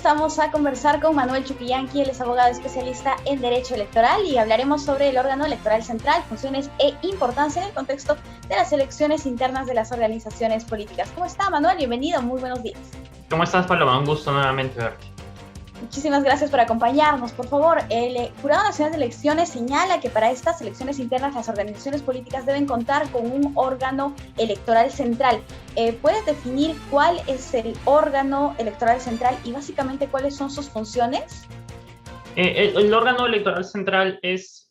estamos a conversar con Manuel Chuquillanqui, él es abogado especialista en Derecho Electoral y hablaremos sobre el órgano electoral central, funciones e importancia en el contexto de las elecciones internas de las organizaciones políticas. ¿Cómo está, Manuel? Bienvenido, muy buenos días. ¿Cómo estás, Paloma? Un gusto nuevamente verte. Muchísimas gracias por acompañarnos. Por favor, el Jurado Nacional de Elecciones señala que para estas elecciones internas las organizaciones políticas deben contar con un órgano electoral central. ¿Puedes definir cuál es el órgano electoral central y básicamente cuáles son sus funciones? El órgano electoral central es,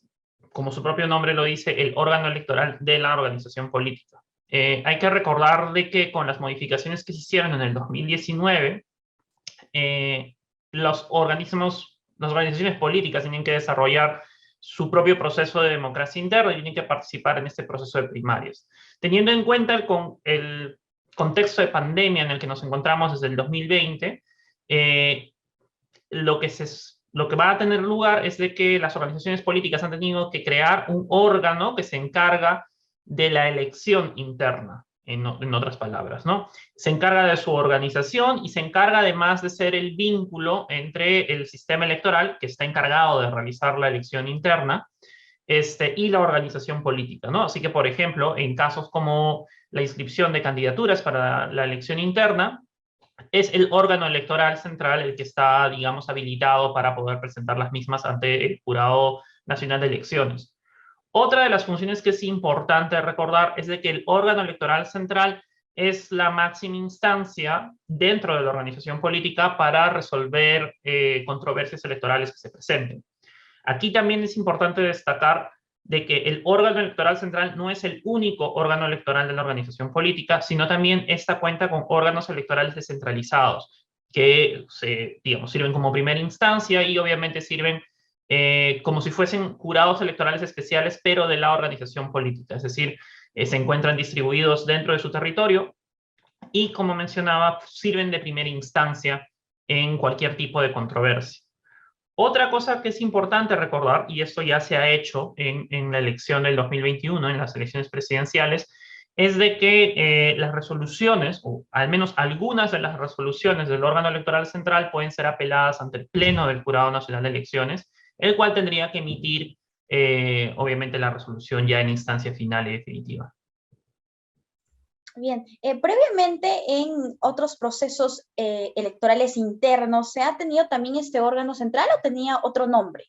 como su propio nombre lo dice, el órgano electoral de la organización política. Hay que recordar de que con las modificaciones que se hicieron en el 2019, las organizaciones políticas tienen que desarrollar su propio proceso de democracia interna y tienen que participar en este proceso de primarias. Teniendo en cuenta el contexto de pandemia en el que nos encontramos desde el 2020, lo que va a tener lugar es de que las organizaciones políticas han tenido que crear un órgano que se encarga de la elección interna, en otras palabras, ¿no? Se encarga de su organización y se encarga además de ser el vínculo entre el sistema electoral, que está encargado de realizar la elección interna, y la organización política, ¿no? Así que, por ejemplo, en casos como la inscripción de candidaturas para la elección interna, es el órgano electoral central el que está, digamos, habilitado para poder presentar las mismas ante el Jurado Nacional de Elecciones. Otra de las funciones que es importante recordar es de que el órgano electoral central es la máxima instancia dentro de la organización política para resolver controversias electorales que se presenten. Aquí también es importante destacar de que el órgano electoral central no es el único órgano electoral de la organización política, sino también esta cuenta con órganos electorales descentralizados, que digamos, sirven como primera instancia y obviamente sirven como si fuesen jurados electorales especiales, pero de la organización política, es decir, se encuentran distribuidos dentro de su territorio y, como mencionaba, sirven de primera instancia en cualquier tipo de controversia. Otra cosa que es importante recordar, y esto ya se ha hecho en la elección del 2021, en las elecciones presidenciales, es de que las resoluciones, o al menos algunas de las resoluciones del órgano electoral central pueden ser apeladas ante el Pleno del Jurado Nacional de Elecciones, el cual tendría que emitir, obviamente, la resolución ya en instancia final y definitiva. Bien, previamente en otros procesos electorales internos, ¿se ha tenido también este órgano central o tenía otro nombre?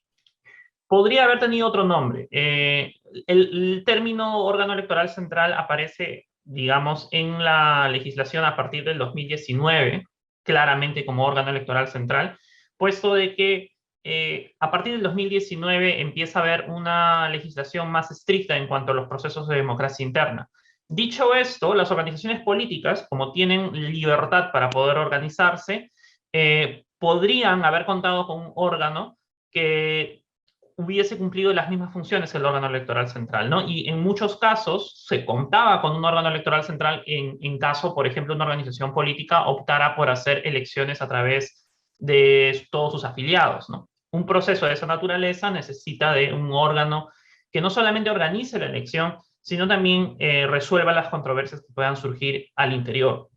Podría haber tenido otro nombre. El término órgano electoral central aparece, digamos, en la legislación a partir del 2019, claramente como órgano electoral central, puesto de que a partir del 2019 empieza a haber una legislación más estricta en cuanto a los procesos de democracia interna. Dicho esto, las organizaciones políticas, como tienen libertad para poder organizarse, podrían haber contado con un órgano que hubiese cumplido las mismas funciones que el órgano electoral central, ¿no? Y en muchos casos se contaba con un órgano electoral central en caso, por ejemplo, una organización política optara por hacer elecciones a través de todos sus afiliados, ¿no? Un proceso de esa naturaleza necesita de un órgano que no solamente organice la elección, sino también resuelva las controversias que puedan surgir al interior.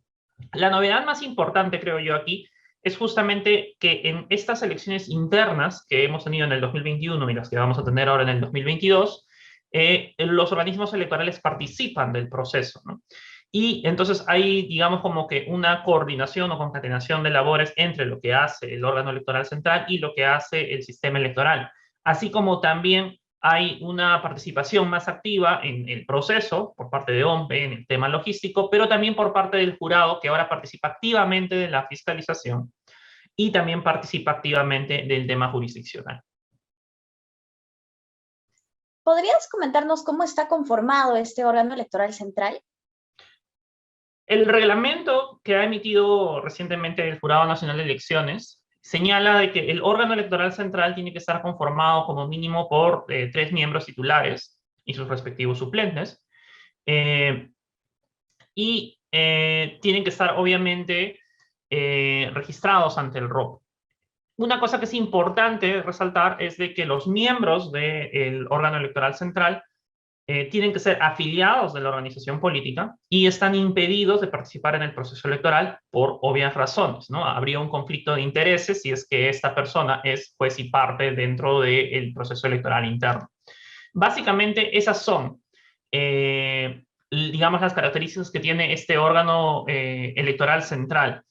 La novedad más importante, creo yo, aquí es justamente que en estas elecciones internas que hemos tenido en el 2021 y las que vamos a tener ahora en el 2022, los organismos electorales participan del proceso, ¿no? Y entonces hay, digamos, como que una coordinación o concatenación de labores entre lo que hace el órgano electoral central y lo que hace el sistema electoral, así como también hay una participación más activa en el proceso por parte de OMPE, en el tema logístico, pero también por parte del jurado, que ahora participa activamente de la fiscalización y también participa activamente del tema jurisdiccional. ¿Podrías comentarnos cómo está conformado este órgano electoral central? El reglamento que ha emitido recientemente el Jurado Nacional de Elecciones señala de que el órgano electoral central tiene que estar conformado como mínimo por 3 miembros titulares y sus respectivos suplentes, tienen que estar obviamente registrados ante el ROC. Una cosa que es importante resaltar es de que los miembros del órgano electoral central tienen que ser afiliados de la organización política y están impedidos de participar en el proceso electoral por obvias razones, ¿no? Habría un conflicto de intereses si es que esta persona es juez y parte dentro del proceso electoral interno. Básicamente esas son, digamos, las características que tiene este órgano electoral central.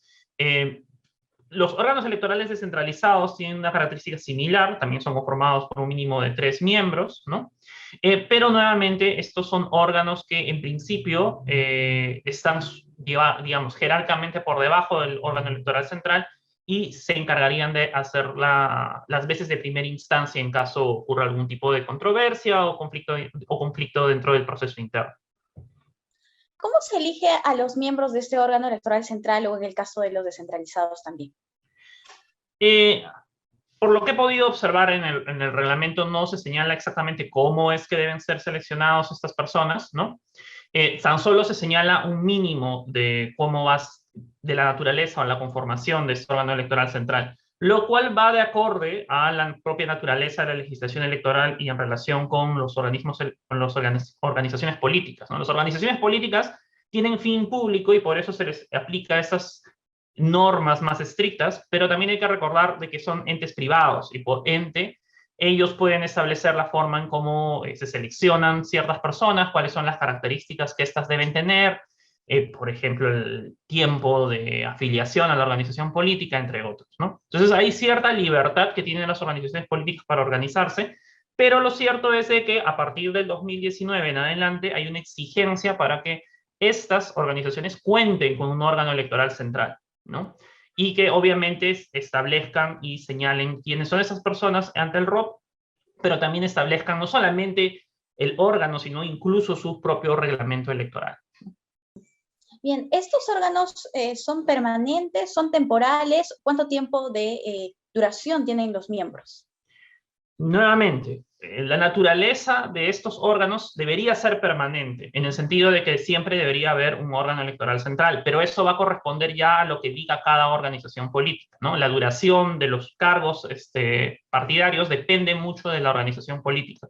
Los órganos electorales descentralizados tienen una característica similar, también son conformados por un mínimo de 3 miembros, ¿no? Pero nuevamente estos son órganos que en principio están, digamos, jerárquicamente por debajo del órgano electoral central y se encargarían de hacer las veces de primera instancia en caso ocurra algún tipo de controversia o conflicto dentro del proceso interno. ¿Cómo se elige a los miembros de este órgano electoral central o en el caso de los descentralizados también? Por lo que he podido observar en el reglamento, no se señala exactamente cómo es que deben ser seleccionados estas personas, ¿no? Tan solo se señala un mínimo de cómo va de la naturaleza o la conformación de este órgano electoral central, lo cual va de acorde a la propia naturaleza de la legislación electoral y en relación con los organismos, con las organizaciones políticas, ¿no? Las organizaciones políticas tienen fin público y por eso se les aplica estas normas más estrictas, pero también hay que recordar de que son entes privados y por ente ellos pueden establecer la forma en cómo se seleccionan ciertas personas, cuáles son las características que éstas deben tener, por ejemplo, el tiempo de afiliación a la organización política, entre otros, ¿no? Entonces hay cierta libertad que tienen las organizaciones políticas para organizarse, pero lo cierto es de que a partir del 2019 en adelante hay una exigencia para que estas organizaciones cuenten con un órgano electoral central, ¿no? Y que obviamente establezcan y señalen quiénes son esas personas ante el ROP, pero también establezcan no solamente el órgano, sino incluso su propio reglamento electoral. Bien, ¿estos órganos son permanentes, son temporales? ¿Cuánto tiempo de duración tienen los miembros? Nuevamente, la naturaleza de estos órganos debería ser permanente, en el sentido de que siempre debería haber un órgano electoral central, pero eso va a corresponder ya a lo que diga cada organización política, ¿no? La duración de los cargos partidarios depende mucho de la organización política.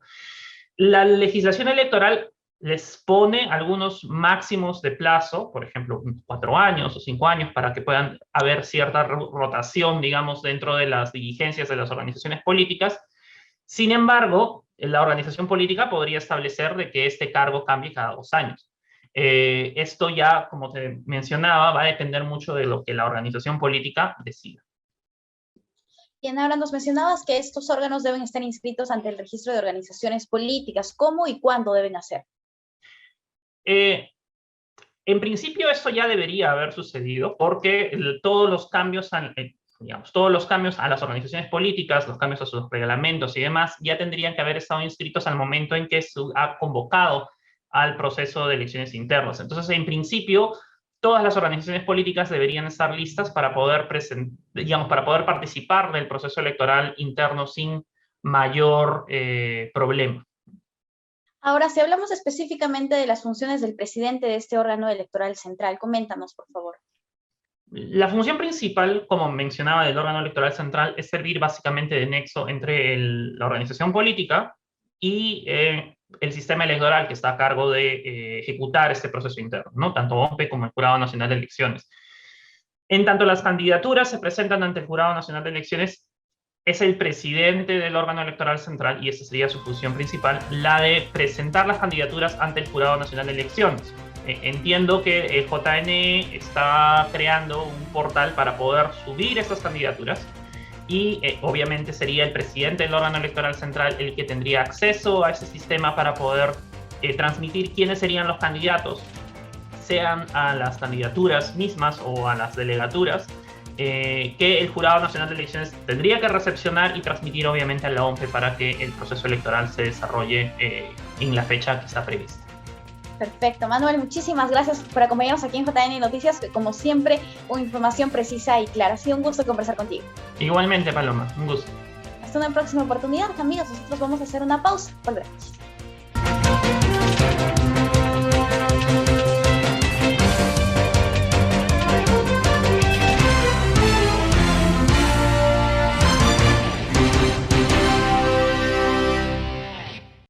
La legislación electoral les pone algunos máximos de plazo, por ejemplo, 4 años o 5 años, para que puedan haber cierta rotación, digamos, dentro de las dirigencias de las organizaciones políticas. Sin embargo, la organización política podría establecer de que este cargo cambie cada 2 años. Esto ya, como te mencionaba, va a depender mucho de lo que la organización política decida. Bien, ahora nos mencionabas que estos órganos deben estar inscritos ante el registro de organizaciones políticas. ¿Cómo y cuándo deben hacer? En principio, esto ya debería haber sucedido porque todos los cambios a las organizaciones políticas, los cambios a sus reglamentos y demás, ya tendrían que haber estado inscritos al momento en que se ha convocado al proceso de elecciones internas. Entonces, en principio, todas las organizaciones políticas deberían estar listas para poder participar del proceso electoral interno sin mayor problema. Ahora, si hablamos específicamente de las funciones del presidente de este órgano electoral central, coméntanos, por favor. La función principal, como mencionaba, del órgano electoral central es servir básicamente de nexo entre la organización política y el sistema electoral que está a cargo de ejecutar este proceso interno, ¿no? Tanto OMPE como el Jurado Nacional de Elecciones. En tanto las candidaturas se presentan ante el Jurado Nacional de Elecciones, es el presidente del órgano electoral central, y esa sería su función principal, la de presentar las candidaturas ante el Jurado Nacional de Elecciones. Entiendo que el JNE está creando un portal para poder subir estas candidaturas y obviamente sería el presidente del órgano electoral central el que tendría acceso a ese sistema para poder transmitir quiénes serían los candidatos, sean a las candidaturas mismas o a las delegaturas, que el Jurado Nacional de Elecciones tendría que recepcionar y transmitir obviamente a la OMPE para que el proceso electoral se desarrolle en la fecha que está prevista. Perfecto. Manuel, muchísimas gracias por acompañarnos aquí en JN Noticias, como siempre, con información precisa y clara. Ha sido un gusto conversar contigo. Igualmente, Paloma, un gusto. Hasta una próxima oportunidad, amigos. Nosotros vamos a hacer una pausa. Volveremos.